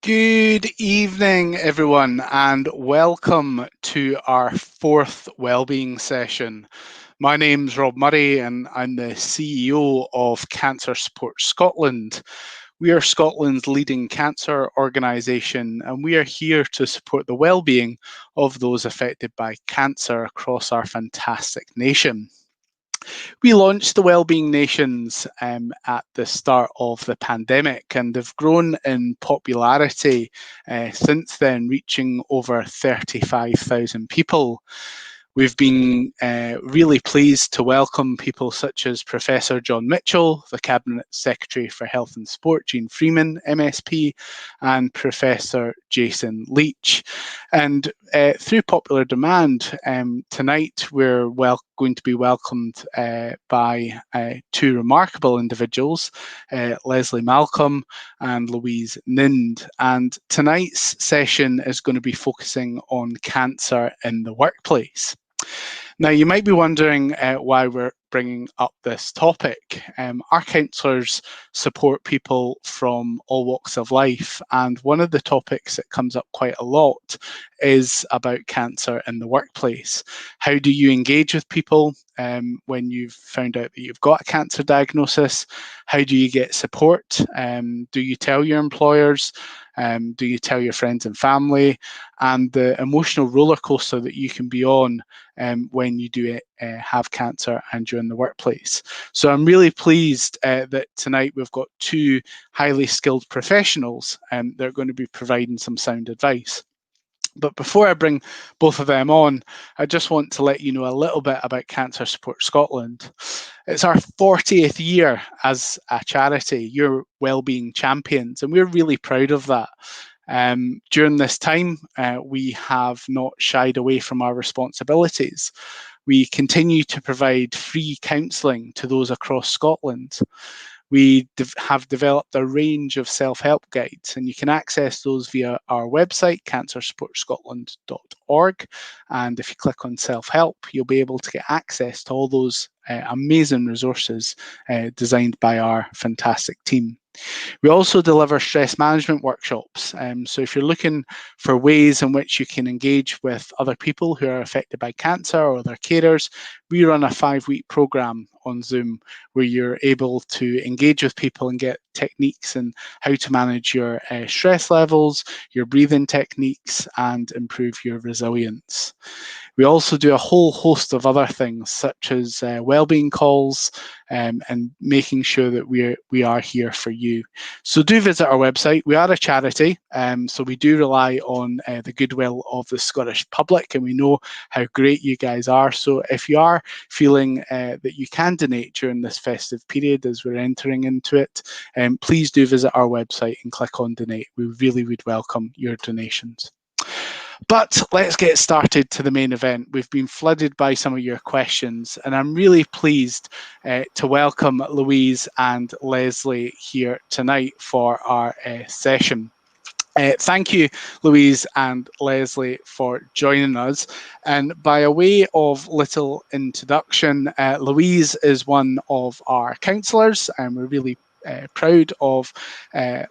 Good evening, everyone, and welcome to our fourth wellbeing session. My name's Rob Murray, and I'm the CEO of Cancer Support Scotland. We are Scotland's leading cancer organisation, and we are here to support the wellbeing of those affected by cancer across our fantastic nation. We launched the Wellbeing Nations at the start of the pandemic and have grown in popularity since then, reaching over 35,000 people. We've been really pleased to welcome people such as Professor John Mitchell, the Cabinet Secretary for Health and Sport, Jean Freeman, MSP, and Professor Jason Leach. And through popular demand, tonight we're going to be welcomed by two remarkable individuals, Lesley Malcolm and Louise Nind. And tonight's session is going to be focusing on cancer in the workplace. Now, you might be wondering why we're bringing up this topic. Our counsellors support people from all walks of life, and one of the topics that comes up quite a lot is about cancer in the workplace. How do you engage with people when you've found out that you've got a cancer diagnosis? How do you get support? Do you tell your employers? Do you tell your friends and family? And the emotional roller coaster that you can be on when you do have cancer and you're in the workplace. So I'm really pleased that tonight we've got two highly skilled professionals that are going to be providing some sound advice. But before I bring both of them on, I just want to let you know a little bit about Cancer Support Scotland. It's our 40th year as a charity, your wellbeing champions, and we're really proud of that. During this time, we have not shied away from our responsibilities. We continue to provide free counselling to those across Scotland. We have developed a range of self-help guides, and you can access those via our website, cancersupportscotland.org. And if you click on self-help, you'll be able to get access to all those amazing resources designed by our fantastic team. We also deliver stress management workshops. So if you're looking for ways in which you can engage with other people who are affected by cancer or their carers, we run a 5-week program on Zoom where you're able to engage with people and get techniques and how to manage your stress levels, your breathing techniques, and improve your resilience. We also do a whole host of other things, such as wellbeing calls and making sure that we are here for you. So do visit our website. We are a charity, so we do rely on the goodwill of the Scottish public, and we know how great you guys are. So if you are feeling that you can donate during this festive period as we're entering into it, please do visit our website and click on donate. We really would welcome your donations. But let's get started to the main event. We've been flooded by some of your questions, and I'm really pleased to welcome Louise and Lesley here tonight for our session. Thank you, Louise and Lesley, for joining us. And by a way of little introduction, Louise is one of our counsellors, and we're really proud of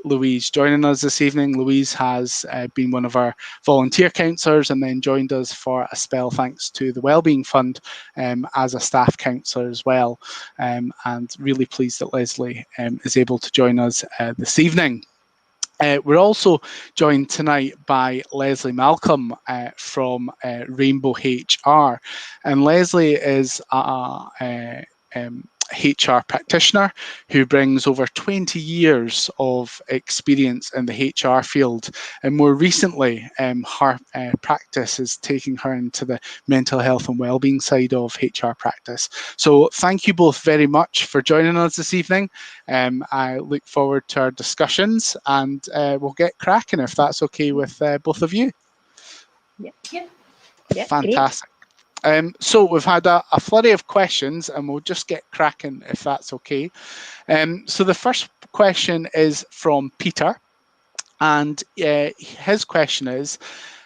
Louise joining us this evening. Louise has been one of our volunteer counsellors and then joined us for a spell thanks to the Wellbeing Fund as a staff counsellor as well. And really pleased that Lesley is able to join us this evening. We're also joined tonight by Lesley Malcolm from Rainbow HR. And Lesley is a HR practitioner who brings over 20 years of experience in the HR field, and more recently her practice is taking her into the mental health and wellbeing side of HR practice. So thank you both very much for joining us this evening. I look forward to our discussions, and we'll get cracking if that's okay with both of you. Yeah, fantastic. Great. So we've had a flurry of questions, and we'll just get cracking if that's okay. So the first question is from Peter, and his question is,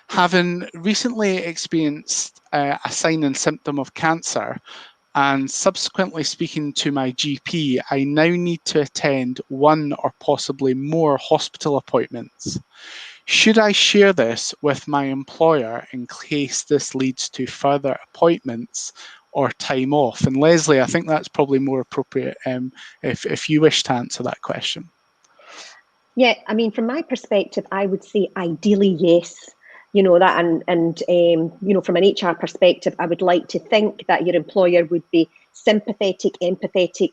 having recently experienced a sign and symptom of cancer, and subsequently speaking to my GP, I now need to attend one or possibly more hospital appointments. Should I share this with my employer in case this leads to further appointments or time off? And Lesley, I think that's probably more appropriate if you wish to answer that question. Yeah, I mean, from my perspective, I would say ideally yes. You know that, and you know, from an HR perspective, I would like to think that your employer would be sympathetic, empathetic,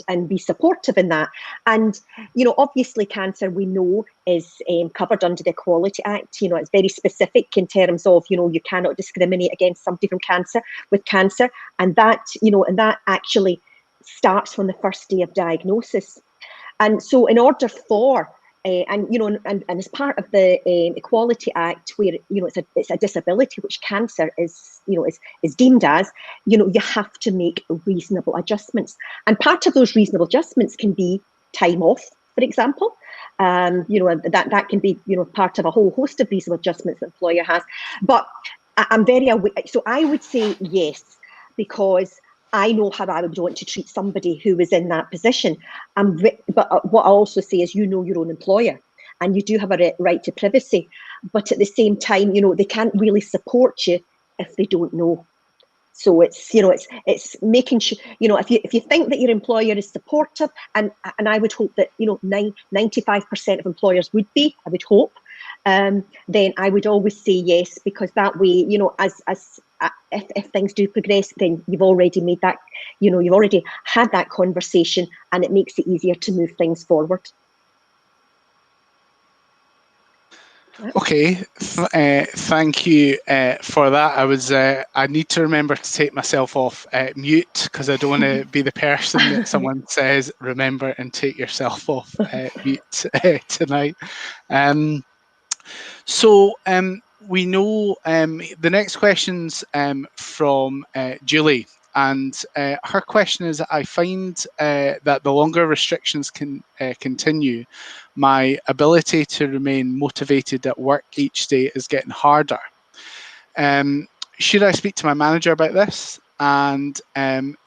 and be supportive in that. And you know, obviously, cancer we know is covered under the Equality Act. You know, it's very specific in terms of, you know, you cannot discriminate against somebody from cancer with cancer, and that, you know, and that actually starts from the first day of diagnosis. And so, in order for and you know, and as part of the Equality Act, where, you know, it's a disability which cancer is, you know, is deemed as, you know, you have to make reasonable adjustments, and part of those reasonable adjustments can be time off, for example. You know, that can be, you know, part of a whole host of reasonable adjustments the employer has. But I'm very aware, so I would say yes, because I know how I would want to treat somebody who is in that position. But what I also say is, you know your own employer, and you do have a right to privacy. But at the same time, you know, they can't really support you if they don't know. So it's, you know, it's making sure, you know, if you think that your employer is supportive, and I would hope that, you know, 95% of employers would be, I would hope, then I would always say yes, because that way, you know, if things do progress, then you've already made that, you know, you've already had that conversation, and it makes it easier to move things forward. Okay, thank you for that. I need to remember to take myself off mute, because I don't want to be the person that someone says, remember and take yourself off mute tonight. So we know the next question's from Julie. And her question is, I find that the longer restrictions can continue, my ability to remain motivated at work each day is getting harder. Should I speak to my manager about this? And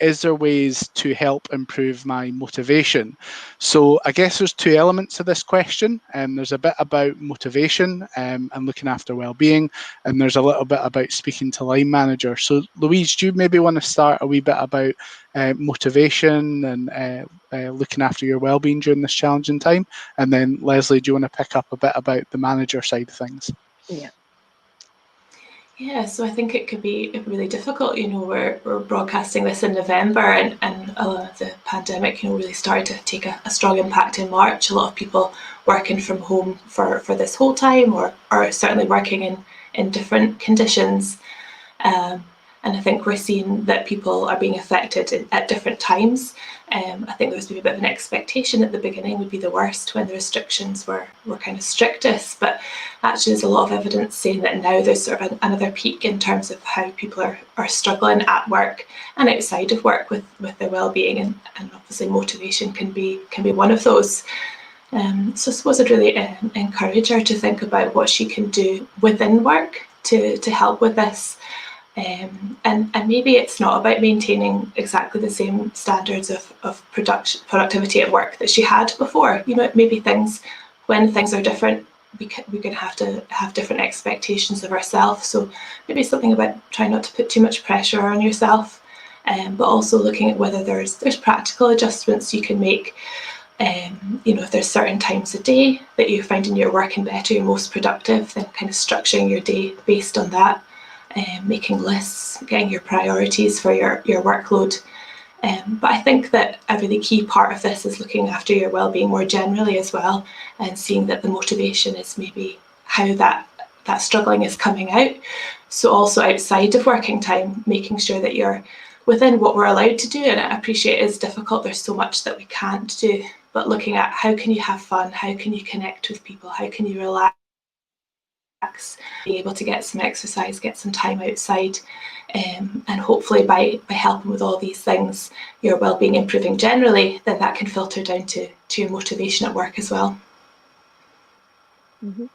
is there ways to help improve my motivation? So I guess there's two elements to this question. There's a bit about motivation and looking after well-being, and there's a little bit about speaking to line manager. So Louise, do you maybe want to start a wee bit about motivation and looking after your well-being during this challenging time? And then Lesley, do you want to pick up a bit about the manager side of things? Yeah. Yeah, so I think it could be really difficult. You know, we're broadcasting this in November, and the pandemic, you know, really started to take a strong impact in March. A lot of people working from home for this whole time, or certainly working in different conditions. And I think we're seeing that people are being affected at different times. I think there was maybe a bit of an expectation at the beginning would be the worst, when the restrictions were kind of strictest. But actually there's a lot of evidence saying that now there's sort of another peak in terms of how people are struggling at work and outside of work with their well-being, and obviously motivation can be one of those. So I suppose I'd really encourage her to think about what she can do within work to help with this. And maybe it's not about maintaining exactly the same standards of productivity at work that she had before. You know, maybe when things are different, we're going to have different expectations of ourselves. So maybe something about trying not to put too much pressure on yourself, but also looking at whether there's practical adjustments you can make. You know, if there's certain times a day that you're finding you're working better, you're most productive, then kind of structuring your day based on that. Making lists, getting your priorities for your workload. But I think that a really key part of this is looking after your well-being more generally as well, and seeing that the motivation is maybe how that struggling is coming out. So also outside of working time, making sure that you're within what we're allowed to do. And I appreciate it is difficult, there's so much that we can't do, but looking at how can you have fun, how can you connect with people, how can you relax, be able to get some exercise, get some time outside, and hopefully by helping with all these things, your well-being improving generally, then that can filter down to your motivation at work as well. Mm-hmm.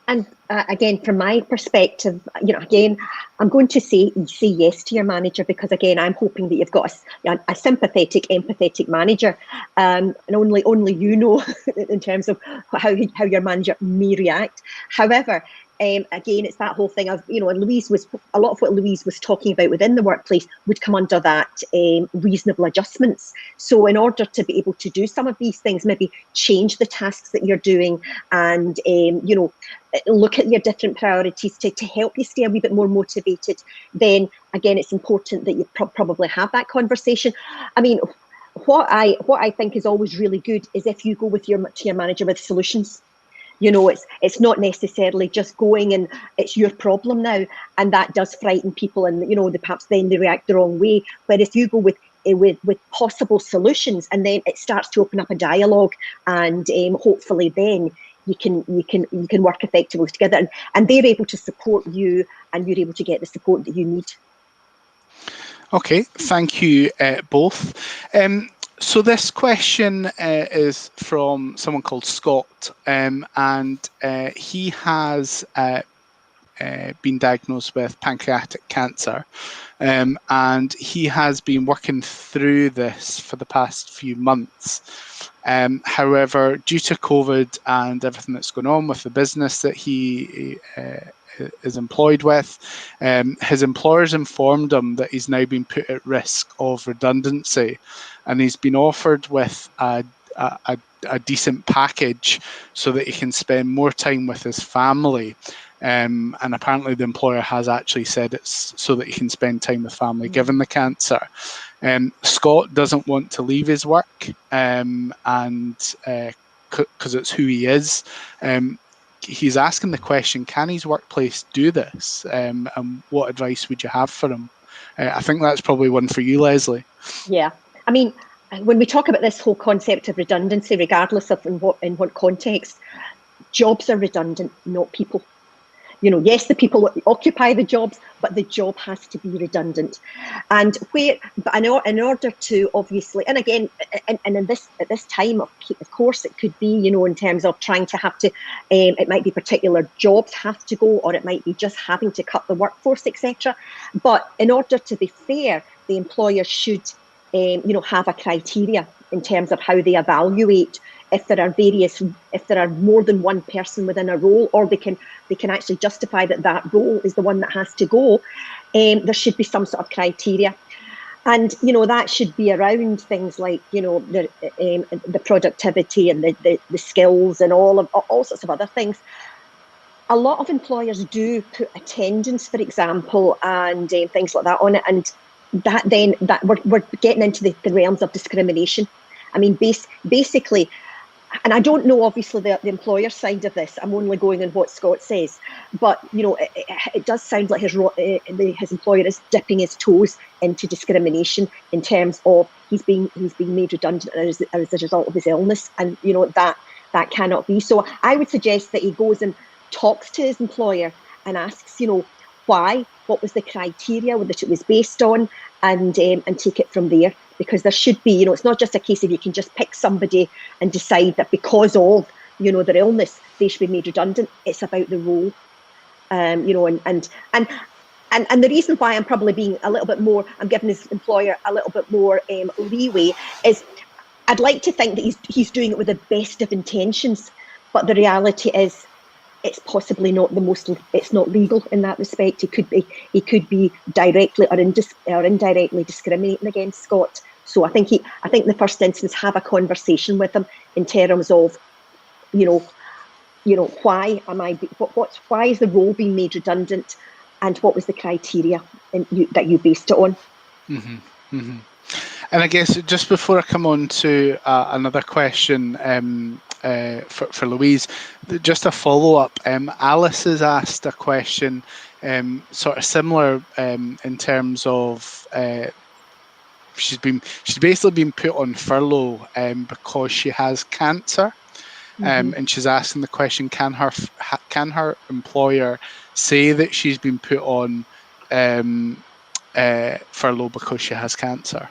And again, from my perspective, again, I'm going to say yes to your manager, because again, I'm hoping that you've got a sympathetic, empathetic manager, and only you know in terms of how your manager may react. However, again, it's that whole thing of, and a lot of what Louise was talking about within the workplace would come under that reasonable adjustments. So in order to be able to do some of these things, maybe change the tasks that you're doing, and look at your different priorities to help you stay a wee bit more motivated, then again, it's important that you probably have that conversation. I mean, what I think is always really good is if you go to your manager with solutions. It's not necessarily just going and it's your problem now, and that does frighten people, and perhaps then they react the wrong way. But if you go with possible solutions, and then it starts to open up a dialogue, and hopefully then you can work effectively together, and they're able to support you, and you're able to get the support that you need. Okay, thank you both. So this question is from someone called Scott, and he has been diagnosed with pancreatic cancer, and he has been working through this for the past few months. However, due to COVID and everything that's going on with the business that he is employed with, his employers informed him that he's now been put at risk of redundancy, and he's been offered with a decent package so that he can spend more time with his family. And apparently the employer has actually said it's so that he can spend time with family given the cancer. Scott doesn't want to leave his work, and because it's who he is. He's asking the question, can his workplace do this? And what advice would you have for him? I think that's probably one for you, Lesley. Yeah, I mean, when we talk about this whole concept of redundancy, regardless of in what context, jobs are redundant, not people. Yes, the people occupy the jobs, but the job has to be redundant. And in order to obviously, and again, and at this time, of course, it could be, in terms of trying to have to, it might be particular jobs have to go, or it might be just having to cut the workforce, etc. But in order to be fair, the employer should, have a criteria in terms of how they evaluate if there are more than one person within a role, or they can actually justify that role is the one that has to go. There should be some sort of criteria, and that should be around things like the productivity and the skills and all sorts of other things. A lot of employers do put attendance, for example, and things like that on it, and that we're getting into the realms of discrimination. I mean, basically. And I don't know, obviously, the employer side of this. I'm only going on what Scott says. But, it does sound like his employer is dipping his toes into discrimination in terms of he's being made redundant as a result of his illness. And, that cannot be. So I would suggest that he goes and talks to his employer and asks, why, what was the criteria that it was based on, and take it from there. Because there should be, it's not just a case of you can just pick somebody and decide that because of, their illness, they should be made redundant. It's about the role, and the reason why I'm probably being a little bit more, I'm giving his employer a little bit more leeway is I'd like to think that he's doing it with the best of intentions, but the reality is it's possibly not it's not legal in that respect. He could be directly or indirectly discriminating against Scott. So I think the first instance, have a conversation with him in terms of, why why is the role being made redundant, and what was the criteria that you based it on. Mm-hmm. Mm-hmm. And I guess just before I come on to another question for Louise, just a follow-up. Alice has asked a question sort of similar in terms of she's basically been put on furlough because she has cancer. And she's asking the question, can her employer say that she's been put on furlough because she has cancer?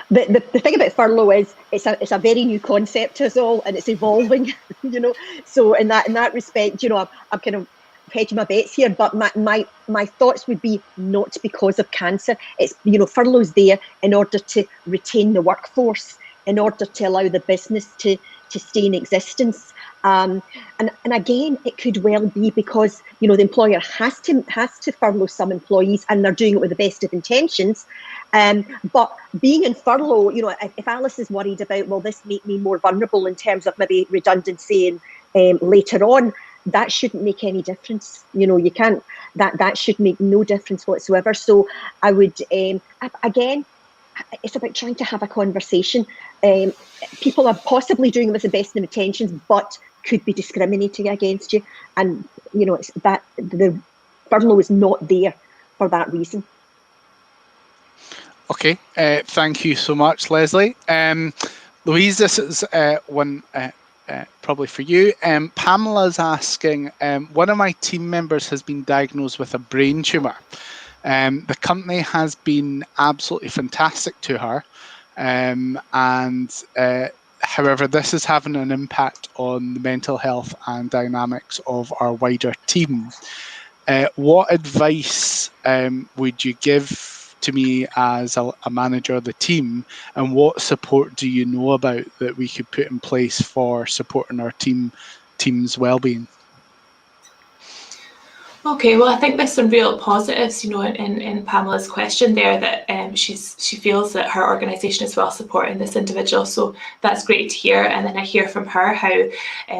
The thing about furlough is it's a very new concept to us all, and it's evolving. So in that respect, I'm kind of hedging my bets here, but my thoughts would be not because of cancer. It's furlough's there in order to retain the workforce, in order to allow the business to stay in existence. And again, it could well be because the employer has to furlough some employees, and they're doing it with the best of intentions. But being in furlough, if Alice is worried about, will this make me more vulnerable in terms of maybe redundancy and later on, that shouldn't make any difference. You can't. That should make no difference whatsoever. So I would again. It's about trying to have a conversation. People are possibly doing this with the best of intentions, but could be discriminating against you. And, it's that the furlough is not there for that reason. Okay, thank you so much, Lesley. Louise, this is one probably for you. Pamela's asking, one of my team members has been diagnosed with a brain tumour. The company has been absolutely fantastic to her, however, this is having an impact on the mental health and dynamics of our wider team. What advice would you give to me as a manager of the team, and what support do you know about that we could put in place for supporting our team's well-being? Okay, well, I think there's some real positives, in Pamela's question there, that she feels that her organisation is well supporting this individual. So that's great to hear. And then I hear from her how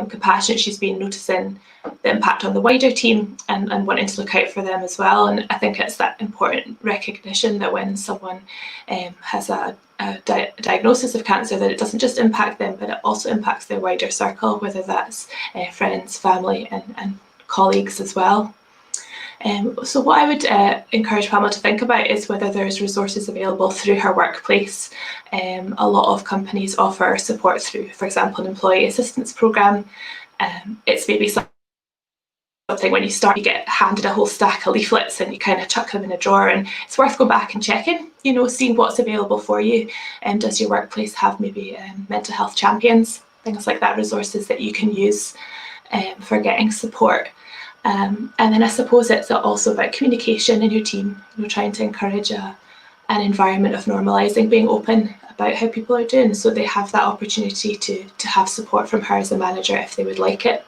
compassionate she's been, noticing the impact on the wider team and wanting to look out for them as well. And I think it's that important recognition that when someone has a diagnosis of cancer, that it doesn't just impact them, but it also impacts their wider circle, whether that's friends, family, and colleagues as well. So what I would encourage Pamela to think about is whether there's resources available through her workplace. A lot of companies offer support through, for example, an employee assistance programme. It's maybe something when you start, you get handed a whole stack of leaflets and you kind of chuck them in a drawer, and it's worth going back and checking, seeing what's available for you. Does your workplace have maybe mental health champions, things like that, resources that you can use for getting support? And then I suppose it's also about communication in your team, trying to encourage an environment of normalising, being open about how people are doing, so they have that opportunity to have support from her as a manager if they would like it.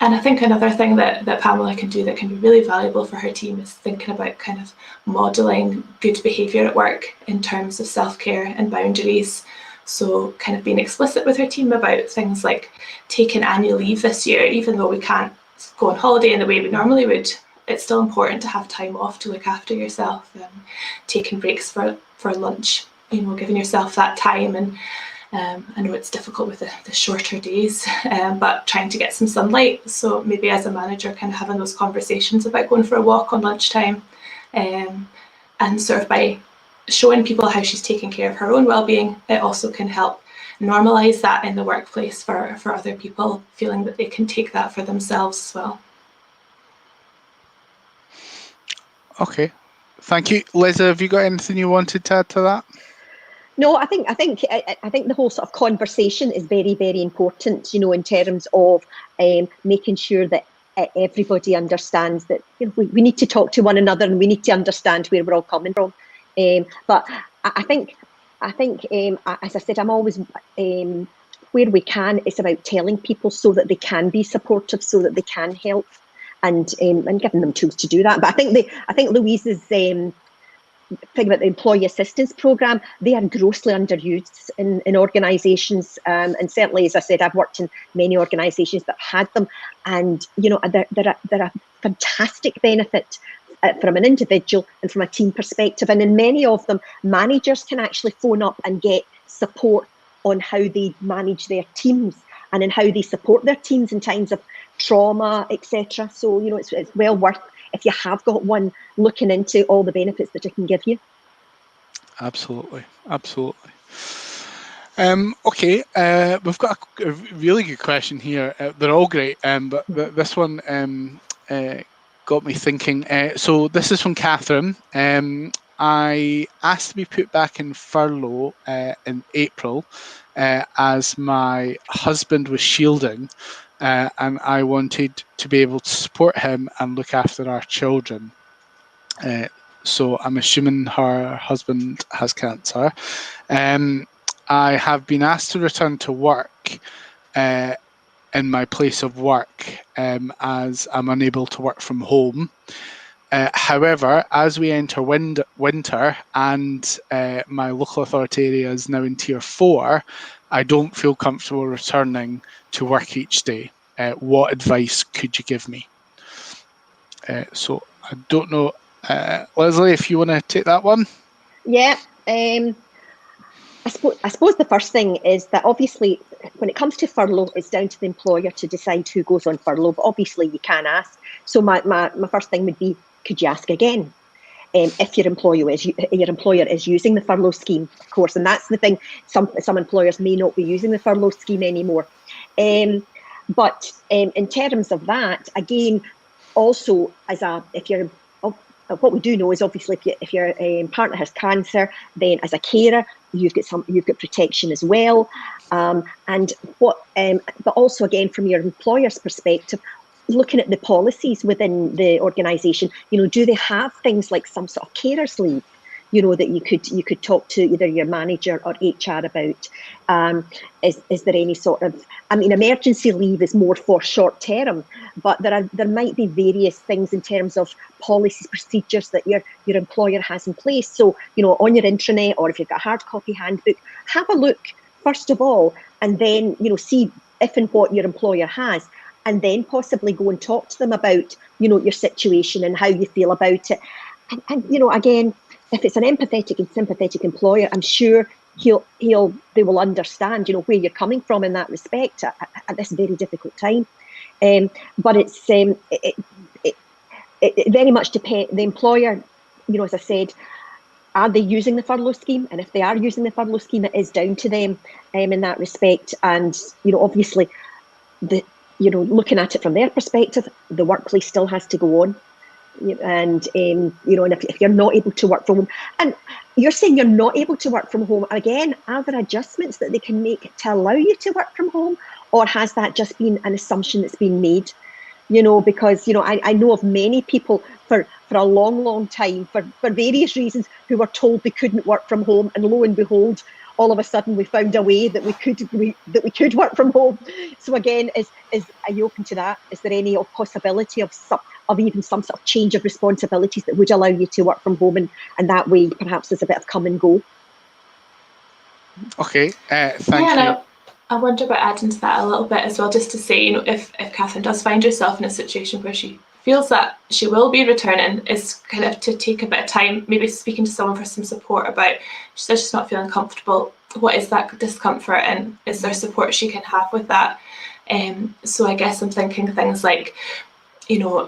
And I think another thing that Pamela can do that can be really valuable for her team is thinking about kind of modelling good behaviour at work in terms of self-care and boundaries. So kind of being explicit with her team about things like taking annual leave this year, even though we can't go on holiday in the way we normally would, it's still important to have time off to look after yourself, taking breaks for lunch, giving yourself that time. And I know it's difficult with the shorter days, but trying to get some sunlight. So maybe as a manager, kind of having those conversations about going for a walk on lunchtime, and sort of by showing people how she's taking care of her own well-being, it also can help normalise that in the workplace for other people, feeling that they can take that for themselves as well. Okay, thank you. Liza, have you got anything you wanted to add to that? No, I think the whole sort of conversation is very, very important, in terms of making sure that everybody understands that we need to talk to one another, and we need to understand where we're all coming from. But I think, as I said, I'm always, where we can, it's about telling people so that they can be supportive, so that they can help, and giving them tools to do that. But I think Louise's thing about the employee assistance programme, they are grossly underused in organisations, and certainly, as I said, I've worked in many organisations that had them, and they're a fantastic benefit from an individual and from a team perspective. And in many of them, managers can actually phone up and get support on how they manage their teams and in how they support their teams in times of trauma, etc. So, it's well worth, if you have got one, looking into all the benefits that it can give you. Absolutely. Okay, we've got a really good question here. They're all great, but this one got me thinking. So this is from Catherine, and I asked to be put back in furlough in April as my husband was shielding, and I wanted to be able to support him and look after our children. So I'm assuming her husband has cancer. I have been asked to return to work in my place of work as I'm unable to work from home. However, as we enter winter and my local authority area is now in Tier 4, I don't feel comfortable returning to work each day. What advice could you give me? So I don't know, Lesley, if you want to take that one. Yeah. I suppose the first thing is that obviously when it comes to furlough, it's down to the employer to decide who goes on furlough, but obviously you can ask. So my first thing would be, could you ask again? If your employer is using the furlough scheme, of course, and that's the thing. Some employers may not be using the furlough scheme anymore. But in terms of that, again, also what we do know is obviously if your partner has cancer, then as a carer you've got protection as well. But also again from your employer's perspective, looking at the policies within the organisation, do they have things like some sort of carers leave, that you could talk to either your manager or HR about? Is there any sort of, emergency leave is more for short term, but there might be various things in terms of policies, procedures that your employer has in place. So, on your intranet, or if you've got a hard copy handbook, have a look first of all, and then, see if and what your employer has, and then possibly go and talk to them about, your situation and how you feel about it. And again, if it's an empathetic and sympathetic employer, I'm sure they will understand, where you're coming from in that respect at this very difficult time. But it's it very much depends. The employer, as I said, are they using the furlough scheme? And if they are using the furlough scheme, it is down to them in that respect. And obviously, looking at it from their perspective, the workplace still has to go on. And and if you're not able to work from home, and you're saying you're not able to work from home, again, are there adjustments that they can make to allow you to work from home, or has that just been an assumption that's been made? Because I know of many people for a long time, for various reasons, who were told they couldn't work from home, and lo and behold, all of a sudden we found a way that we could work from home. So again, are you open to that? Is there any possibility of even some sort of change of responsibilities that would allow you to work from home, and that way perhaps there's a bit of come and go? Okay, thank you. I wonder about adding to that a little bit as well, just to say, if Catherine does find herself in a situation where she feels that she will be returning, is kind of to take a bit of time, maybe speaking to someone for some support about, she says she's not feeling comfortable, what is that discomfort, and is there support she can have with that? So I guess I'm thinking things like,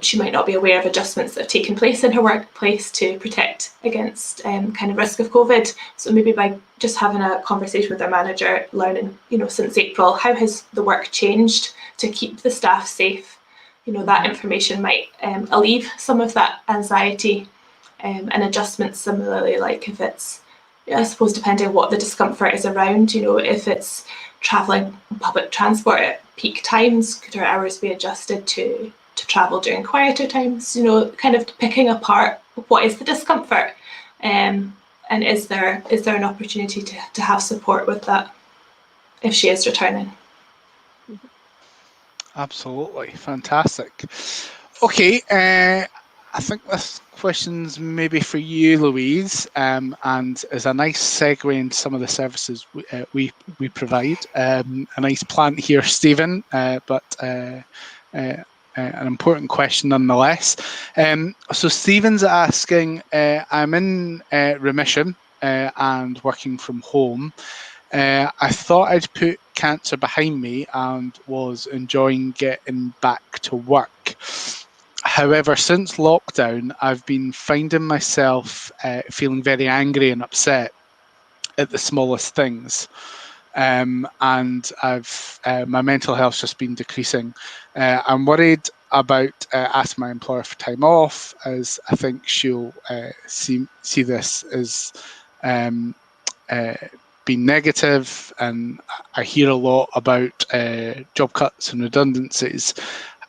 she might not be aware of adjustments that have taken place in her workplace to protect against kind of risk of COVID. So maybe by just having a conversation with their manager, learning, since April, how has the work changed to keep the staff safe? That information might alleviate some of that anxiety, and adjustments similarly, like if it's, I suppose, depending on what the discomfort is around, if it's travelling public transport at peak times, could her hours be adjusted to travel during quieter times? Kind of picking apart what is the discomfort, and is there an opportunity to have support with that if she is returning? Absolutely, fantastic. Okay, I think this question's maybe for you, Louise, and is a nice segue into some of the services we provide. A nice plant here, Stephen, but an important question nonetheless. So Stephen's asking, I'm in remission and working from home. I thought I'd put cancer behind me and was enjoying getting back to work. However, since lockdown, I've been finding myself feeling very angry and upset at the smallest things. And I've my mental health's just been decreasing. I'm worried about asking my employer for time off, as I think she'll see this as being negative, and I hear a lot about job cuts and redundancies.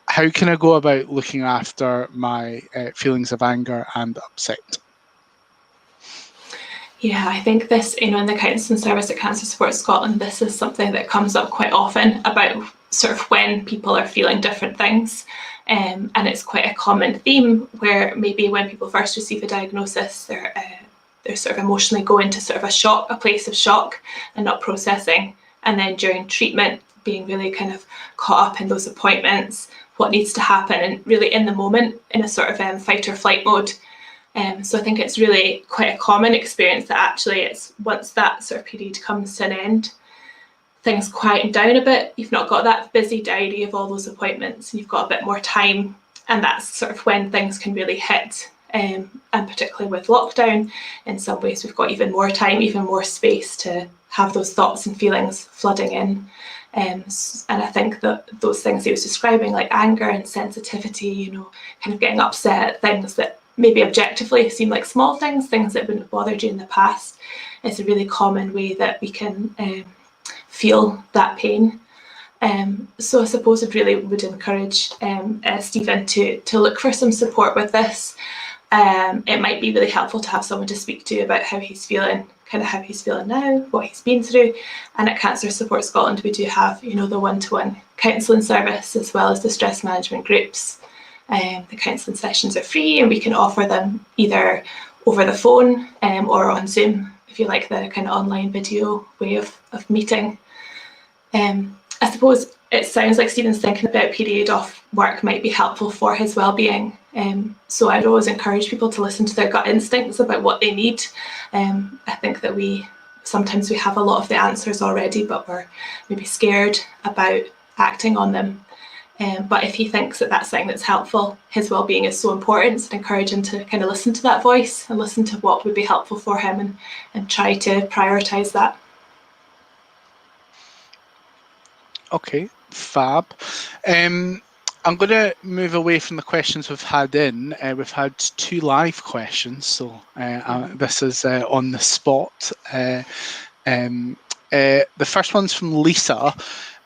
How can I go about looking after my feelings of anger and upset? Yeah, I think this, in the counselling service at Cancer Support Scotland, this is something that comes up quite often about sort of when people are feeling different things. And it's quite a common theme where maybe when people first receive a diagnosis, they're sort of emotionally go into sort of a place of shock and not processing. And then during treatment, being really kind of caught up in those appointments, what needs to happen, and really in the moment in a sort of fight or flight mode. So I think it's really quite a common experience that actually it's once that sort of period comes to an end, things quieten down a bit. You've not got that busy diary of all those appointments, and you've got a bit more time, and that's sort of when things can really hit. And particularly with lockdown, in some ways we've got even more time, even more space to have those thoughts and feelings flooding in. And I think that those things he was describing, like anger and sensitivity, kind of getting upset at things that maybe objectively seem like small things that wouldn't have bothered you in the past, is a really common way that we can feel that pain. So I suppose I really would encourage Stephen to look for some support with this. It might be really helpful to have someone to speak to about how he's feeling, kind of how he's feeling now, what he's been through. And at Cancer Support Scotland, we do have, the one-to-one counselling service as well as the stress management groups. The counselling sessions are free, and we can offer them either over the phone or on Zoom, if you like the kind of online video way of meeting. I suppose it sounds like Stephen's thinking about a period off work might be helpful for his well-being. So I'd always encourage people to listen to their gut instincts about what they need. I think that sometimes we have a lot of the answers already, but we're maybe scared about acting on them. But if he thinks that that's something that's helpful, his well-being is so important, so I'd encourage him to kind of listen to that voice and listen to what would be helpful for him, and try to prioritise that. Okay, fab. I'm going to move away from the questions we've had in. We've had 2 live questions, so this is on the spot. The first one's from Lisa.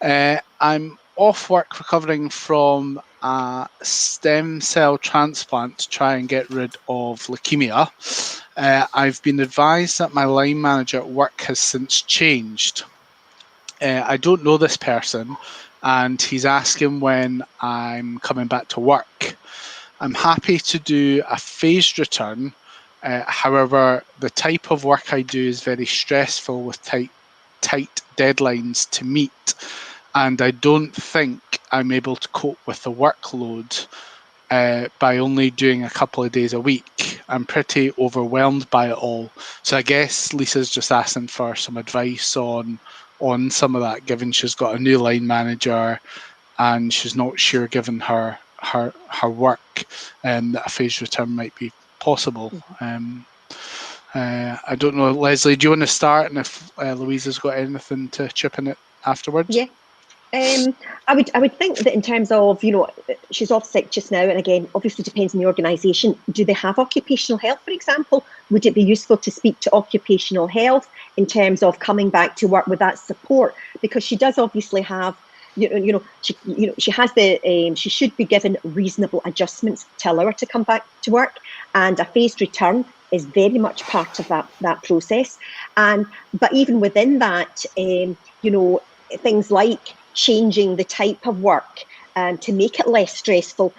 I'm off work recovering from a stem cell transplant to try and get rid of leukemia. I've been advised that my line manager at work has since changed. I don't know this person, and he's asking when I'm coming back to work. I'm happy to do a phased return. However, the type of work I do is very stressful with tight deadlines to meet, and I don't think I'm able to cope with the workload by only doing a couple of days a week. I'm pretty overwhelmed by it all. So I guess Lisa's just asking for some advice on some of that, given she's got a new line manager and she's not sure, given her work, that a phased return might be possible. I don't know, Lesley, do you want to start, and if Louise has got anything to chip in it afterwards? Yeah. I would think that in terms of, she's off sick just now, and again, obviously depends on the organisation. Do they have occupational health, for example? Would it be useful to speak to occupational health in terms of coming back to work with that support? Because she does obviously have, she has she should be given reasonable adjustments to allow her to come back to work, and a phased return is very much part of that process. But even within that, things like changing the type of work to make it less stressful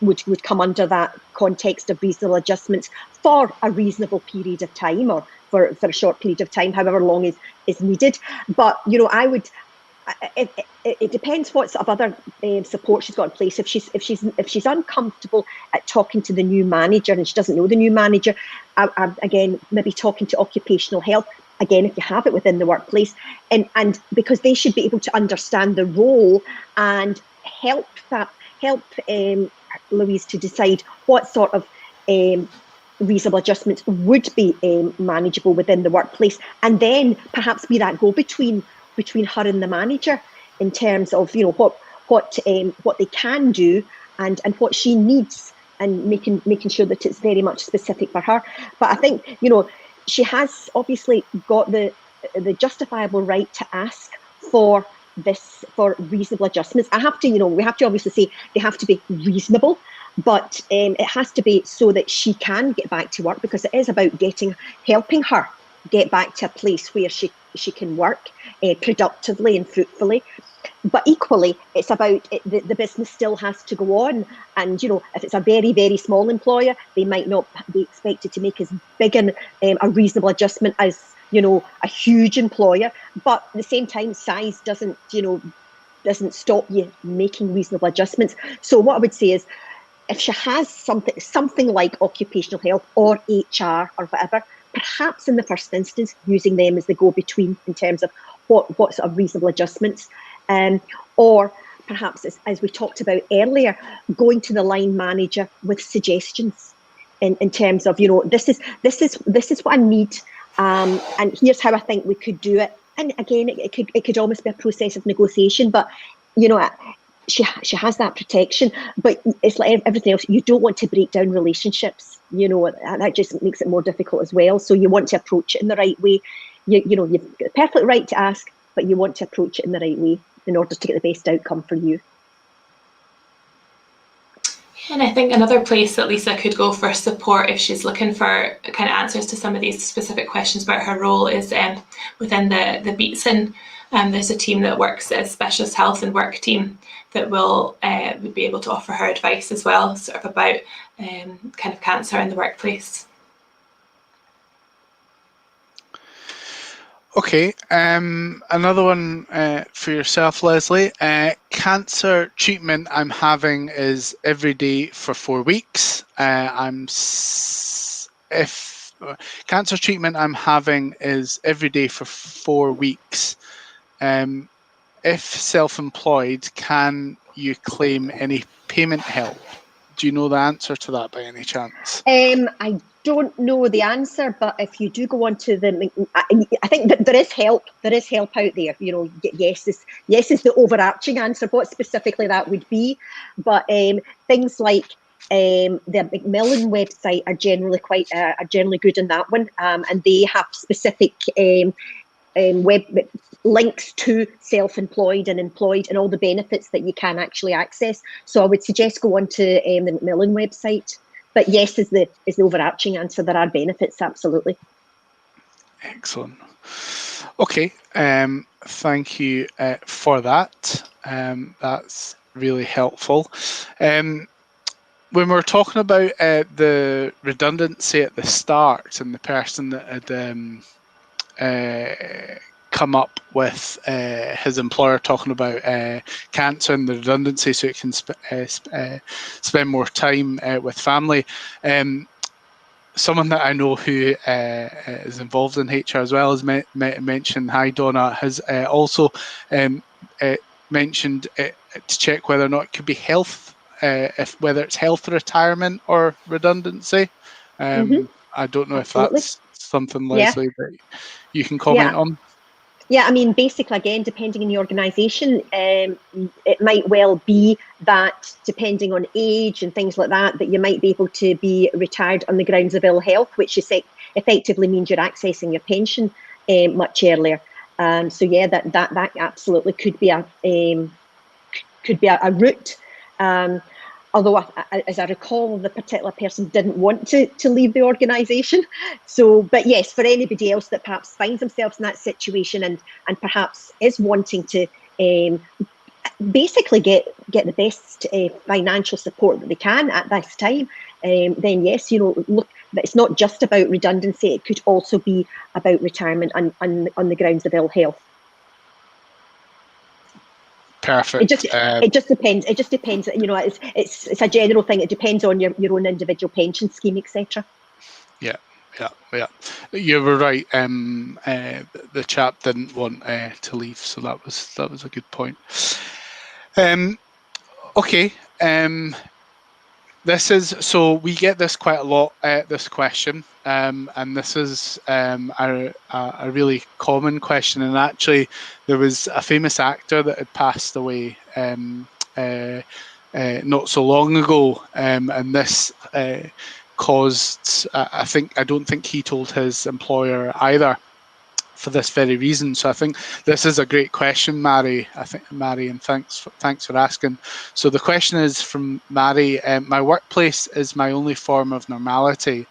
would come under that context of reasonable adjustments for a reasonable period of time, or for a short period of time, however long is needed. But it depends what sort of other support she's got in place. If she's uncomfortable at talking to the new manager and she doesn't know the new manager, again, maybe talking to occupational health. Again, if you have it within the workplace, and because they should be able to understand the role and help Louise to decide what sort of reasonable adjustments would be manageable within the workplace, and then perhaps be that go between her and the manager in terms of what they can do and what she needs, and making sure that it's very much specific for her. But I think, you know, she has obviously got the justifiable right to ask for reasonable adjustments. I have to, you know, we have to obviously say they have to be reasonable, but it has to be so that she can get back to work, because it is about helping her get back to a place where she can work productively and fruitfully. But equally, it's about the business still has to go on. And, you know, if it's a very, very small employer, they might not be expected to make as big a reasonable adjustment as, you know, a huge employer. But at the same time, size doesn't stop you making reasonable adjustments. So what I would say is, if she has something like occupational health or HR or whatever, perhaps in the first instance, using them as the go-between in terms of what sort of reasonable adjustments. Or perhaps, as we talked about earlier, going to the line manager with suggestions in terms of, you know, this is what I need, and here's how I think we could do it. And again, it could almost be a process of negotiation, but, you know, she has that protection. But it's like everything else, you don't want to break down relationships. You know, that just makes it more difficult as well. So you want to approach it in the right way. You know, you've got the perfect right to ask, but you want to approach it in the right way in order to get the best outcome for you. And I think another place that Lisa could go for support if she's looking for kind of answers to some of these specific questions about her role is within the Beatson. There's a team that works as Specialist Health and Work team that would be able to offer her advice as well, sort of about kind of cancer in the workplace. Okay, another one for yourself, Lesley. Cancer treatment I'm having is every day for 4 weeks. Cancer treatment I'm having is every day for 4 weeks. If self-employed, can you claim any payment help? Do you know the answer to that by any chance? I don't know the answer, but if you do go on to I think that there is help. There is help out there. You know, yes is the overarching answer. What specifically that would be, but things like the Macmillan website are generally good in that one, and they have specific web links to self-employed and employed and all the benefits that you can actually access. So I would suggest go on to the Macmillan website. But yes is the overarching answer. There are benefits, absolutely. Excellent. Okay, thank you for that. That's really helpful. When we're talking about the redundancy at the start and the person that had come up with his employer talking about cancer and the redundancy so it can spend more time with family. Someone that I know who is involved in HR as well has mentioned, hi Donna, has also mentioned to check whether or not it could be health, whether it's health retirement or redundancy. I don't know Absolutely. if that's something, Lesley, that you can comment on. Yeah, I mean, basically, again, depending on the organisation, it might well be that depending on age and things like that, that you might be able to be retired on the grounds of ill health, which effectively means you're accessing your pension much earlier. So yeah, that absolutely could be a route. Although, as I recall, the particular person didn't want to leave the organisation. So, but yes, for anybody else that perhaps finds themselves in that situation and perhaps is wanting to basically get the best financial support that they can at this time, then yes, you know, look, it's not just about redundancy. It could also be about retirement on the grounds of ill health. Perfect. It just depends. It just depends. You know, it's a general thing. It depends on your own individual pension scheme, etc. Yeah. You were right. The chap didn't want to leave, so that was a good point. Okay. So we get this quite a lot. This question, and this is a really common question. And actually, there was a famous actor that had passed away not so long ago, and this caused, I don't think he told his employer either, for this very reason. So I think this is a great question, Mary. Mary, and thanks for asking. So the question is from Mary: my workplace is my only form of normality,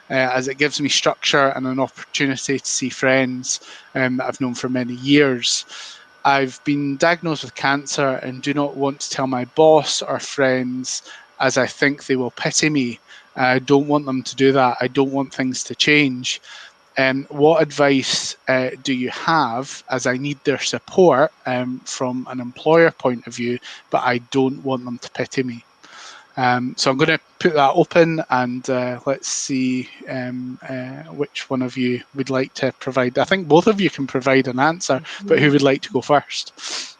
as it gives me structure and an opportunity to see friends that I've known for many years. I've been diagnosed with cancer and do not want to tell my boss or friends, as I think they will pity me. I don't want them to do that. I don't want things to change. What advice do you have, as I need their support from an employer point of view, but I don't want them to pity me? So I'm going to put that open, and let's see which one of you would like to provide. I think both of you can provide an answer, but who would like to go first?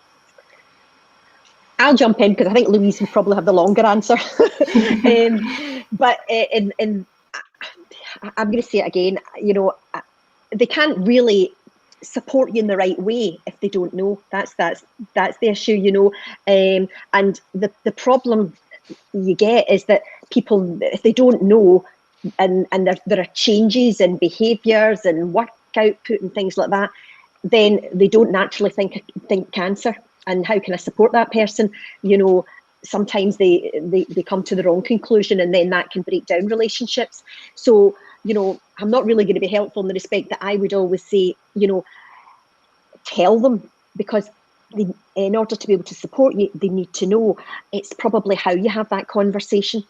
I'll jump in because I think Louise will probably have the longer answer. But I'm going to say it again, they can't really support you in the right way if they don't know. That's the issue, and the problem you get is that people, if they don't know, and there are changes in behaviours and work output and things like that, then they don't naturally think cancer. And how can I support that person? Sometimes they come to the wrong conclusion, and then that can break down relationships. So, I'm not really going to be helpful in the respect that I would always say, tell them, because in order to be able to support you, they need to know. It's probably how you have that conversation.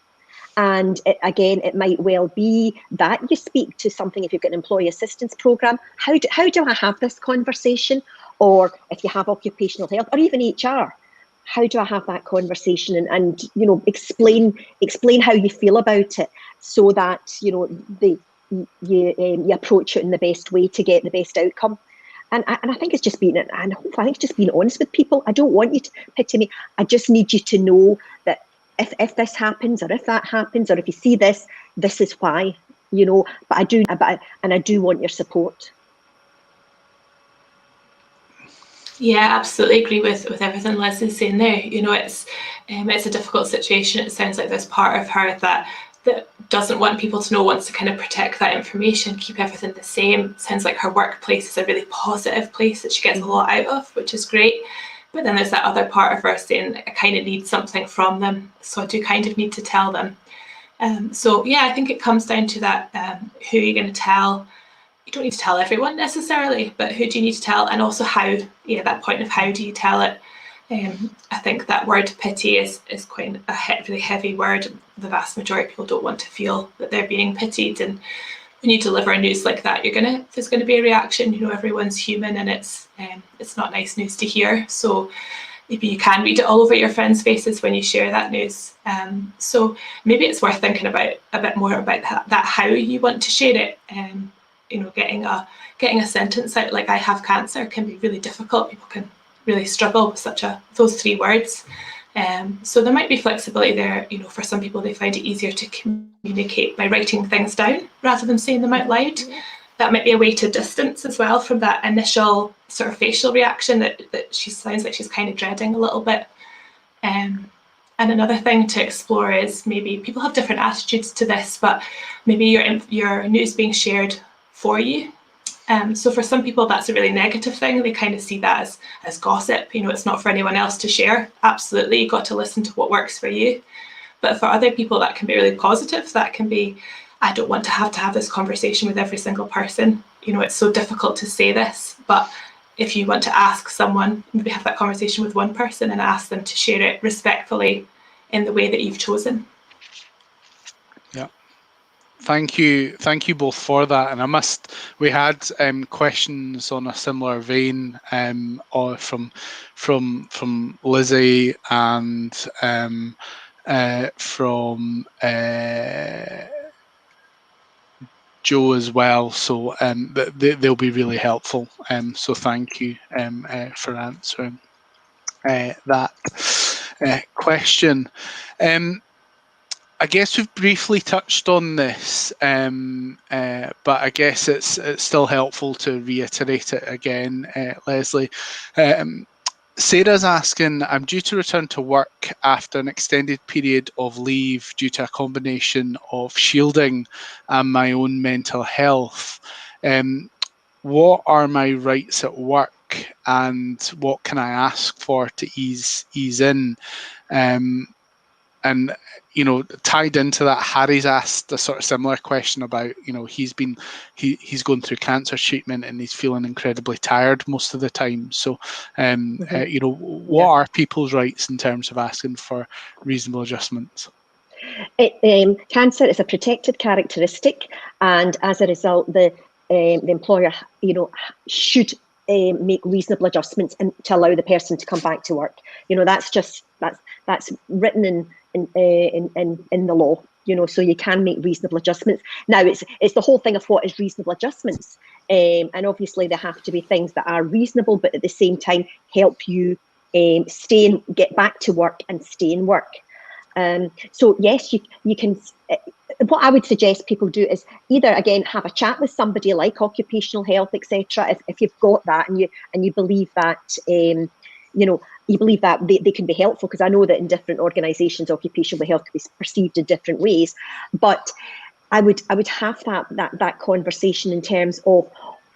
And it might well be that you speak to something, if you've got an employee assistance programme, how do I have this conversation? Or if you have occupational health, or even HR, how do I have that conversation and explain how you feel about it, so that you approach it in the best way to get the best outcome. And I think it's just being, honest with people. I don't want you to pity me. I just need you to know that if this happens, or if that happens, or if you see this is why, but I do want your support. Yeah, absolutely agree with everything Lesley's saying there. It's a difficult situation. It sounds like there's part of her that doesn't want people to know, wants to kind of protect that information, keep everything the same. It sounds like her workplace is a really positive place that she gets a lot out of, which is great. But then there's that other part of her saying, I kind of need something from them, so I do kind of need to tell them. So yeah, I think it comes down to that, who are you going to tell? You don't need to tell everyone necessarily, but who do you need to tell? And also how, that point of how do you tell it? I think that word pity is quite a really heavy word. The vast majority of people don't want to feel that they're being pitied. And when you deliver news like that, there's going to be a reaction. Everyone's human, and it's not nice news to hear. So maybe you can read it all over your friends' faces when you share that news. So maybe it's worth thinking about a bit more about that how you want to share it. Getting a sentence out like "I have cancer" can be really difficult. People can really struggle with those 3 words. So there might be flexibility there. For some people, they find it easier to communicate by writing things down rather than saying them out loud. That might be a way to distance as well from that initial sort of facial reaction that she sounds like she's kind of dreading a little bit. And another thing to explore is maybe people have different attitudes to this, but maybe your news being shared for you. So for some people, that's a really negative thing. They kind of see that as gossip. It's not for anyone else to share. Absolutely, you've got to listen to what works for you. But for other people, that can be really positive. That can be, I don't want to have this conversation with every single person. It's so difficult to say this. But if you want to ask someone, maybe have that conversation with one person and ask them to share it respectfully in the way that you've chosen. Yeah. Thank you both for that. And we had questions on a similar vein from Lizzie and from Joe as well. So they'll be really helpful. So thank you for answering that question. I guess we've briefly touched on this, but I guess it's still helpful to reiterate it again, Lesley. Sarah's asking, I'm due to return to work after an extended period of leave due to a combination of shielding and my own mental health. What are my rights at work, and what can I ask for to ease in? And tied into that, Harry's asked a sort of similar question about, he's going through cancer treatment and he's feeling incredibly tired most of the time. So, what are people's rights in terms of asking for reasonable adjustments? Cancer is a protected characteristic, and as a result, the employer, should make reasonable adjustments and to allow the person to come back to work. That's written in the law. So you can make reasonable adjustments. Now it's the whole thing of what is reasonable adjustments, and obviously there have to be things that are reasonable, but at the same time help you get back to work and stay in work. So yes, you can. What I would suggest people do is either, again, have a chat with somebody like occupational health, etc. If you've got that and you believe that you believe that they can be helpful, because I know that in different organisations, occupational health can be perceived in different ways. But I would have that conversation in terms of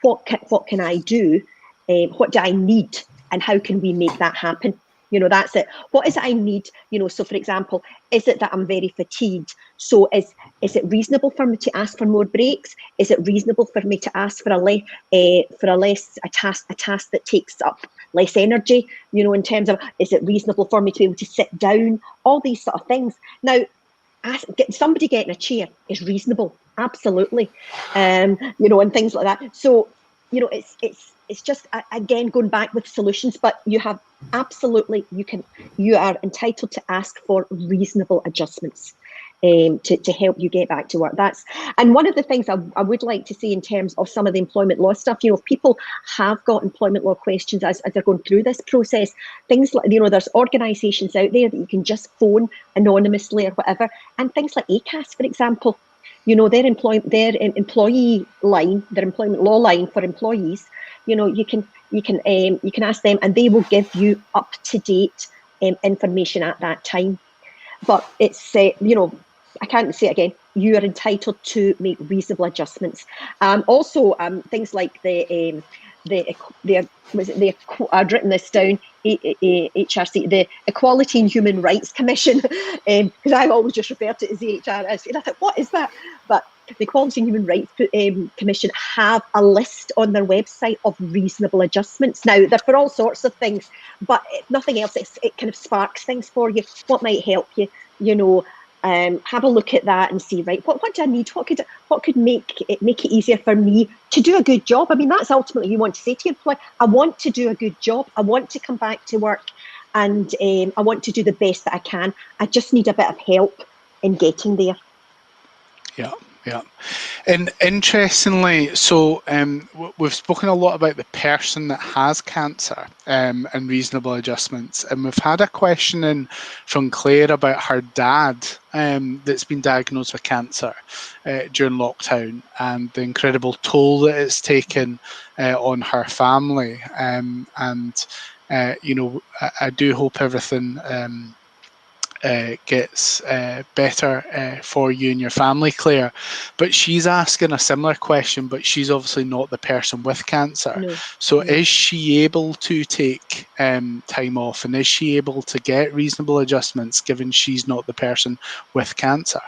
what can I do, what do I need, and how can we make that happen? That's it. What is it I need? So for example, is it that I'm very fatigued? So is it reasonable for me to ask for more breaks? Is it reasonable for me to ask for a task that takes up less energy? In terms of, is it reasonable for me to be able to sit down? All these sort of things. Now, somebody getting a chair is reasonable, absolutely, and things like that. So it's just, again, going back with solutions, but you have absolutely, you are entitled to ask for reasonable adjustments to help you get back to work. And one of the things I would like to see in terms of some of the employment law stuff, if people have got employment law questions as they're going through this process, things like, there's organisations out there that you can just phone anonymously or whatever, and things like ACAS, for example, their employee line, their employment law line for employees, you can ask them, and they will give you up to date information at that time. But it's I can't say it again. You are entitled to make reasonable adjustments. Also, things like I'd written this down. HRC, the Equality and Human Rights Commission, because I've always just referred to it as the HRS, and I thought, what is that? But the Equality and Human Rights Commission have a list on their website of reasonable adjustments. Now, they're for all sorts of things, but if nothing else, it kind of sparks things for you. What might help you? Have a look at that and see, right, what do I need? What could make it easier for me to do a good job? I mean, that's ultimately you want to say to your employer, I want to do a good job. I want to come back to work, and I want to do the best that I can. I just need a bit of help in getting there. Yeah. And interestingly, so we've spoken a lot about the person that has cancer and reasonable adjustments. And we've had a question in from Claire about her dad that's been diagnosed with cancer during lockdown, and the incredible toll that it's taken on her family. I do hope everything gets better for you and your family, Claire. But she's asking a similar question, but she's obviously not the person with cancer. No. So is she able to take time off, and is she able to get reasonable adjustments given she's not the person with cancer?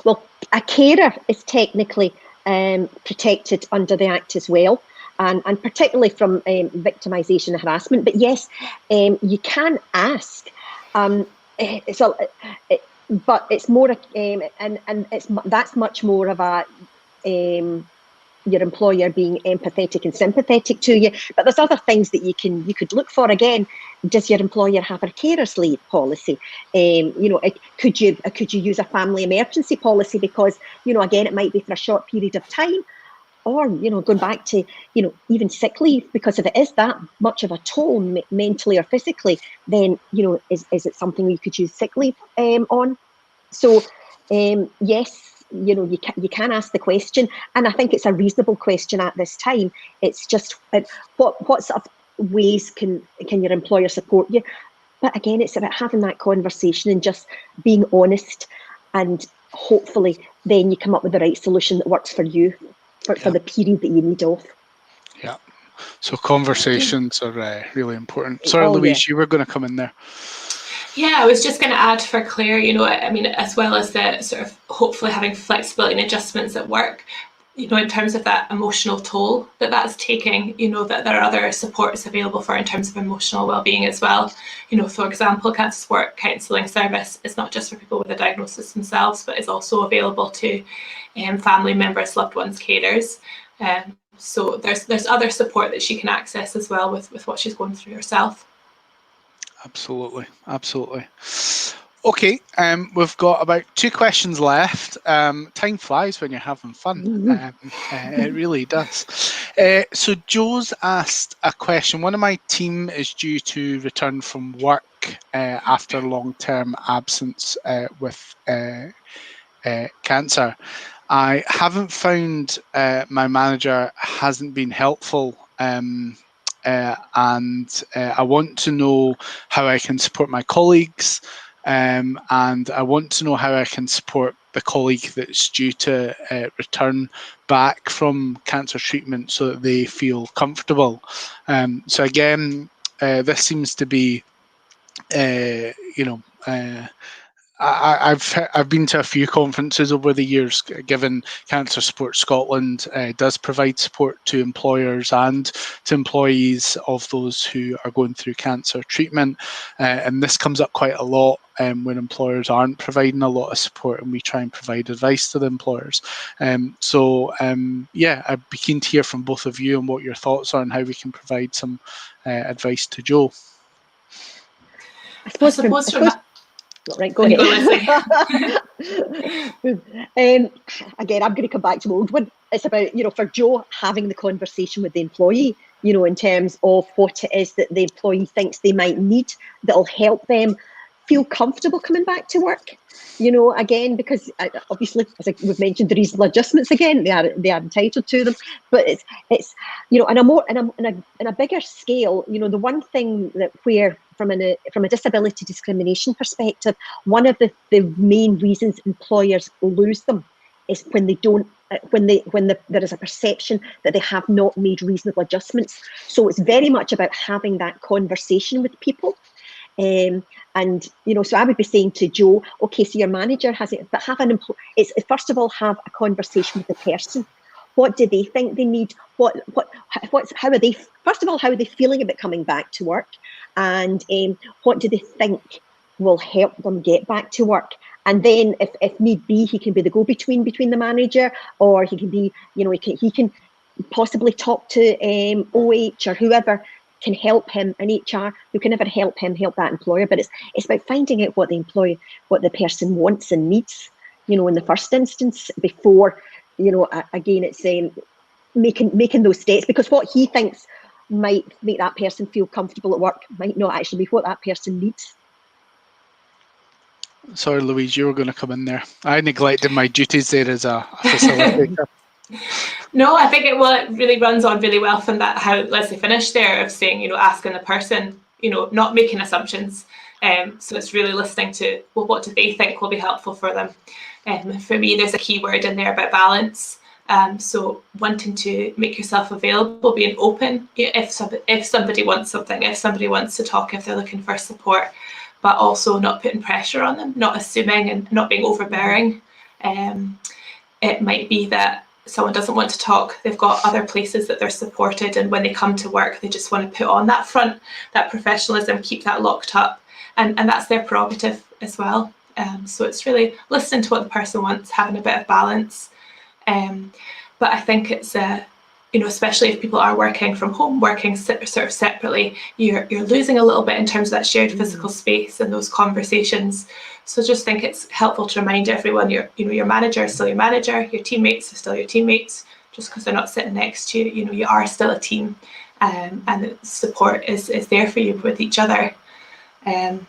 Well, a carer is technically protected under the Act as well, and particularly from victimisation and harassment. But yes, you can ask. But it's more, and that's much more of a your employer being empathetic and sympathetic to you. But there's other things that you could look for. Again, does your employer have a carer's leave policy? Could you use a family emergency policy, because again, it might be for a short period of time. Or, going back to, even sick leave, because if it is that much of a toll mentally or physically, then, is it something you could use sick leave on? So, yes, you can ask the question, and I think it's a reasonable question at this time. It's just what sort of ways can your employer support you? But again, it's about having that conversation and just being honest, and hopefully then you come up with the right solution that works for you for the period that you need off. Yeah. So conversations are really important. Sorry, Louise, you were going to come in there. Yeah, I was just going to add for Claire, you know, I mean, as well as the sort of hopefully having flexibility and adjustments at work, you know, in terms of that emotional toll that's taking, you know, that there are other supports available for in terms of emotional well-being as well. You know, for example, Cancer Support Counselling Service is not just for people with a diagnosis themselves, but is also available to family members, loved ones, carers. So there's other support that she can access as well with what she's going through herself. Absolutely. Okay, we've got about 2 questions left. Time flies when you're having fun. It really does. So Joe's asked a question. One of my team is due to return from work after long-term absence with cancer. I haven't found my manager hasn't been helpful. And I want to know how I can support my colleagues, and I want to know how I can support the colleague that's due to return back from cancer treatment so that they feel comfortable. So again, this seems to be, I've been to a few conferences over the years, given Cancer Support Scotland does provide support to employers and to employees of those who are going through cancer treatment. And this comes up quite a lot when employers aren't providing a lot of support, and we try and provide advice to the employers. Yeah, I'd be keen to hear from both of you on what your thoughts are and how we can provide some advice to Joe. I suppose right, go ahead. Again, I'm going to come back to the old one. It's about, you know, for Joe, having the conversation with the employee, you know, in terms of what it is that the employee thinks they might need that'll help them feel comfortable coming back to work. You know, again, because obviously, as we've mentioned, the reasonable adjustments, again, they are entitled to them. But it's you know, in a bigger scale, you know, the one thing that where from a disability discrimination perspective, one of the main reasons employers lose them is when they don't, there is a perception that they have not made reasonable adjustments. So it's very much about having that conversation with people. And you know, so I would be saying to Joe, okay, so your manager has it, but it's first of all have a conversation with the person. What do they think they need? How are they? First of all, how are they feeling about coming back to work? And what do they think will help them get back to work? And then, if need be, he can be the go-between between the manager, or he can be, you know, he can possibly talk to OH or whoever can help him, and HR who can never help that employer. But it's about finding out what the person wants and needs, you know, in the first instance, before, you know, again, it's making those steps, because what he thinks might make that person feel comfortable at work might not actually be what that person needs. Sorry, Louise, you were going to come in there. I neglected my duties there as a facilitator. No, I think it really runs on really well from that, how Lesley finished there, of saying, you know, asking the person, you know, not making assumptions. So it's really listening to, well, what do they think will be helpful for them? For me, there's a key word in there about balance. So wanting to make yourself available, being open if somebody wants something, if somebody wants to talk, if they're looking for support, but also not putting pressure on them, not assuming and not being overbearing. It might be that someone doesn't want to talk, they've got other places that they're supported, and when they come to work, they just want to put on that front, that professionalism, keep that locked up, and that's their prerogative as well. So it's really listening to what the person wants, having a bit of balance. But I think it's you know, especially if people are working from home, working sort of separately, you're losing a little bit in terms of that shared physical space and those conversations. So just think it's helpful to remind everyone, your manager is still your manager, your teammates are still your teammates. Just because they're not sitting next to you, you know, you are still a team, and the support is there for you with each other. And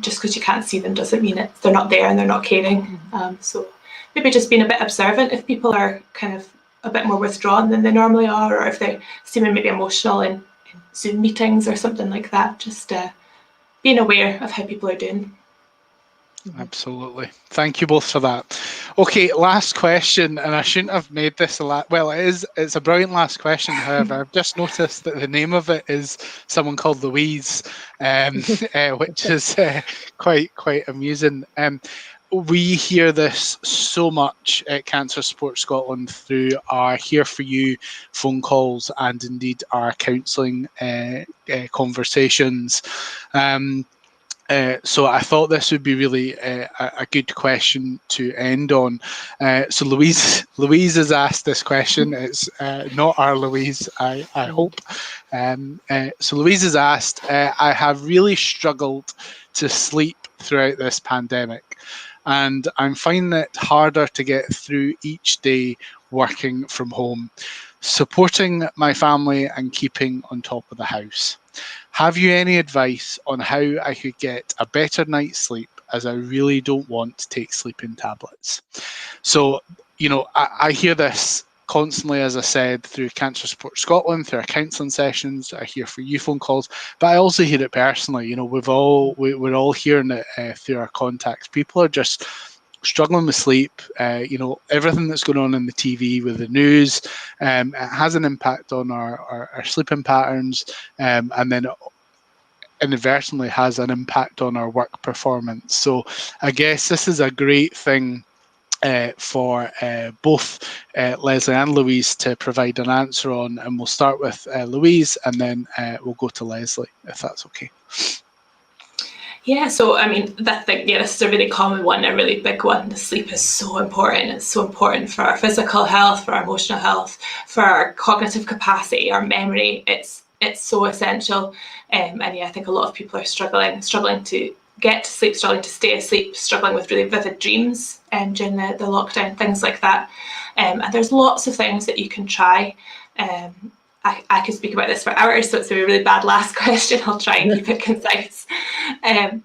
just because you can't see them doesn't mean they're not there and they're not caring. So maybe just being a bit observant if people are kind of a bit more withdrawn than they normally are, or if they're seeming maybe emotional in Zoom meetings or something like that. Just being aware of how people are doing. Absolutely. Thank you both for that. Okay, last question, and I shouldn't have made this a lot. Well, it's a brilliant last question. However, I've just noticed that the name of it is someone called Louise, which is quite amusing. We hear this so much at Cancer Support Scotland through our Here For You phone calls and indeed our counselling conversations. So I thought this would be really a good question to end on. So Louise has asked this question. It's not our Louise, I hope. So Louise has asked, I have really struggled to sleep throughout this pandemic, and I'm finding it harder to get through each day working from home, supporting my family and keeping on top of the house. Have you any advice on how I could get a better night's sleep, as I really don't want to take sleeping tablets? So, I hear this constantly, as I said, through Cancer Support Scotland, through our counselling sessions, I hear for you phone calls, but I also hear it personally. We're all hearing it through our contacts. People are just struggling with sleep. Everything that's going on in the TV with the news, it has an impact on our sleeping patterns, and then inadvertently has an impact on our work performance. So I guess this is a great thing for both Lesley and Louise to provide an answer on, and we'll start with Louise, and then we'll go to Lesley, if that's okay. Yeah, so I mean, this is a really common one, a really big one. The sleep is so important. It's so important for our physical health, for our emotional health, for our cognitive capacity, our memory. It's so essential. And yeah, I think a lot of people are struggling to get to sleep, struggling to stay asleep, struggling with really vivid dreams during the lockdown, things like that. And there's lots of things that you can try. I could speak about this for hours, so it's a really bad last question. I'll try and keep it concise.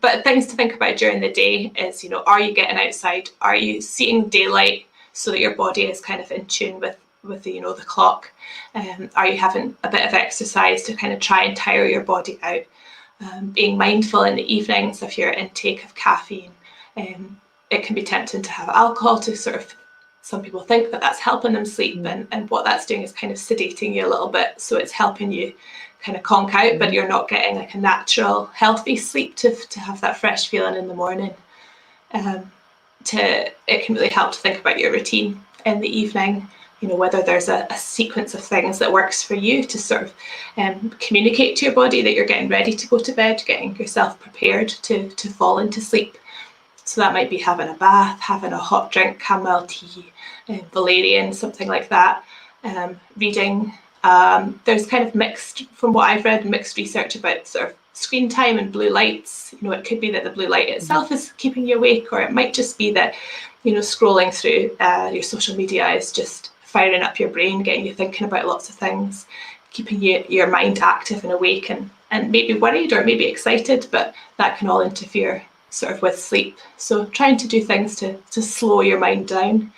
But things to think about during the day is, are you getting outside? Are you seeing daylight so that your body is kind of in tune with the clock? Are you having a bit of exercise to kind of try and tire your body out? Being mindful in the evenings of your intake of caffeine. It can be tempting to have alcohol to sort of, some people think that that's helping them sleep, and what that's doing is kind of sedating you a little bit, so it's helping you kind of conk out, but you're not getting like a natural healthy sleep to have that fresh feeling in the morning. It can really help to think about your routine in the evening, whether there's a sequence of things that works for you to sort of communicate to your body that you're getting ready to go to bed, getting yourself prepared to fall into sleep. So that might be having a bath, having a hot drink, chamomile tea, valerian, something like that. Reading. There's kind of mixed, from what I've read, mixed research about sort of screen time and blue lights. It could be that the blue light itself is keeping you awake, or it might just be that, scrolling through your social media is just firing up your brain, getting you thinking about lots of things, keeping your mind active and awake and maybe worried or maybe excited, but that can all interfere sort of with sleep. So trying to do things to slow your mind down,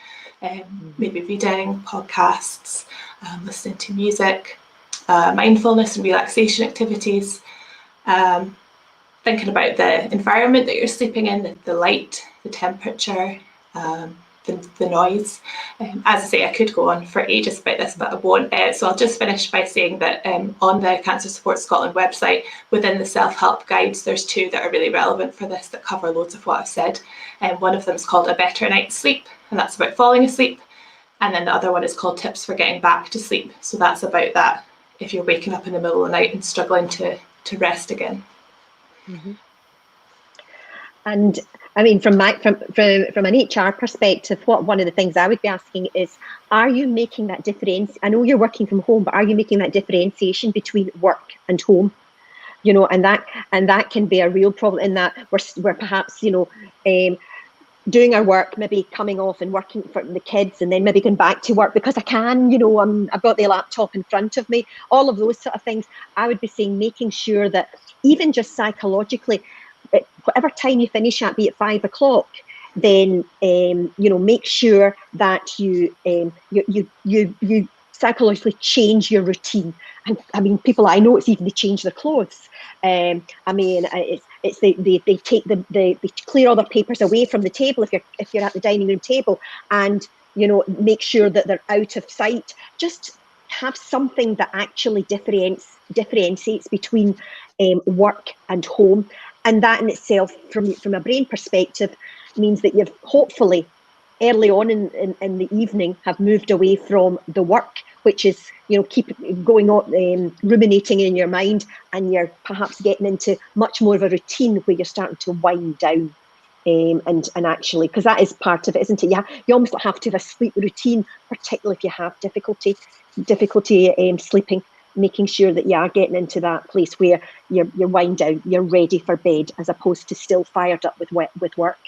maybe reading, podcasts, listening to music, mindfulness and relaxation activities, thinking about the environment that you're sleeping in, the light, the temperature, the noise. As I say, I could go on for ages about this, but I won't. So I'll just finish by saying that on the Cancer Support Scotland website, within the self-help guides, there's 2 that are really relevant for this that cover loads of what I've said. One of them is called A Better Night's Sleep, and that's about falling asleep. And then the other one is called Tips for Getting Back to Sleep. So that's about that, if you're waking up in the middle of the night and struggling to rest again. And I mean, from an HR perspective, one of the things I would be asking is, are you making that difference? I know you're working from home, but are you making that differentiation between work and home? And that can be a real problem, in that we're perhaps doing our work, maybe coming off and working for the kids, and then maybe going back to work because I can. I've got the laptop in front of me. All of those sort of things. I would be saying, making sure that even just psychologically, whatever time you finish at, be it 5 o'clock, then make sure that you psychologically change your routine. And I mean, people I know, it's even they change their clothes. I mean, it's they take they clear all their papers away from the table if you're at the dining room table, and make sure that they're out of sight. Just have something that actually differentiates between work and home, and that in itself, from a brain perspective, means that you've hopefully early on in the evening have moved away from the work, which is keep going on, ruminating in your mind, and you're perhaps getting into much more of a routine where you're starting to wind down. And actually, because that is part of it, isn't it? You almost have to have a sleep routine, particularly if you have difficulty sleeping, making sure that you are getting into that place where you're wind down, you're ready for bed, as opposed to still fired up with work.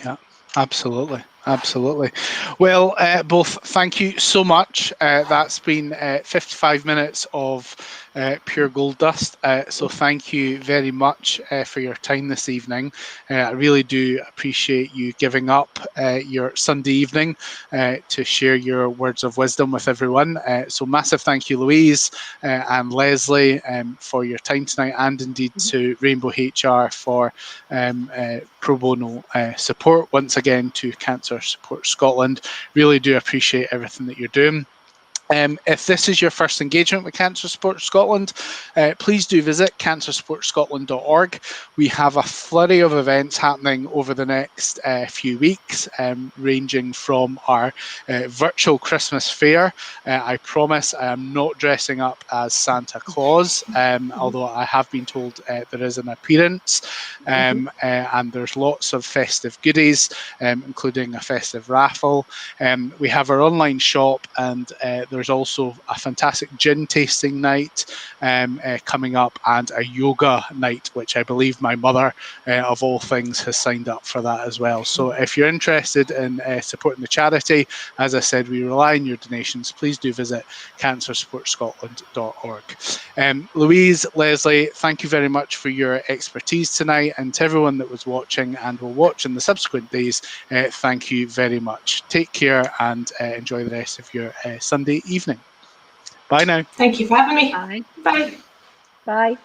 Yeah, absolutely. Absolutely. Well, both, thank you so much. That's been 55 minutes of pure gold dust. So thank you very much for your time this evening. I really do appreciate you giving up your Sunday evening to share your words of wisdom with everyone. So massive thank you, Louise and Lesley, for your time tonight, and indeed to Rainbow HR for pro bono support. Once again, to Cancer Support Scotland. Really do appreciate everything that you're doing. If this is your first engagement with Cancer Support Scotland, please do visit cancersupportscotland.org. We have a flurry of events happening over the next few weeks, ranging from our virtual Christmas fair. I promise I am not dressing up as Santa Claus, although I have been told there is an appearance, and there's lots of festive goodies, including a festive raffle. We have our online shop, and there's also a fantastic gin tasting night coming up, and a yoga night, which I believe my mother, of all things, has signed up for that as well. So if you're interested in supporting the charity, as I said, we rely on your donations. Please do visit cancersupportscotland.org. Louise, Lesley, thank you very much for your expertise tonight, and to everyone that was watching and will watch in the subsequent days, thank you very much. Take care and enjoy the rest of your Sunday evening. Bye now. Thank you for having me. Bye. Bye. Bye.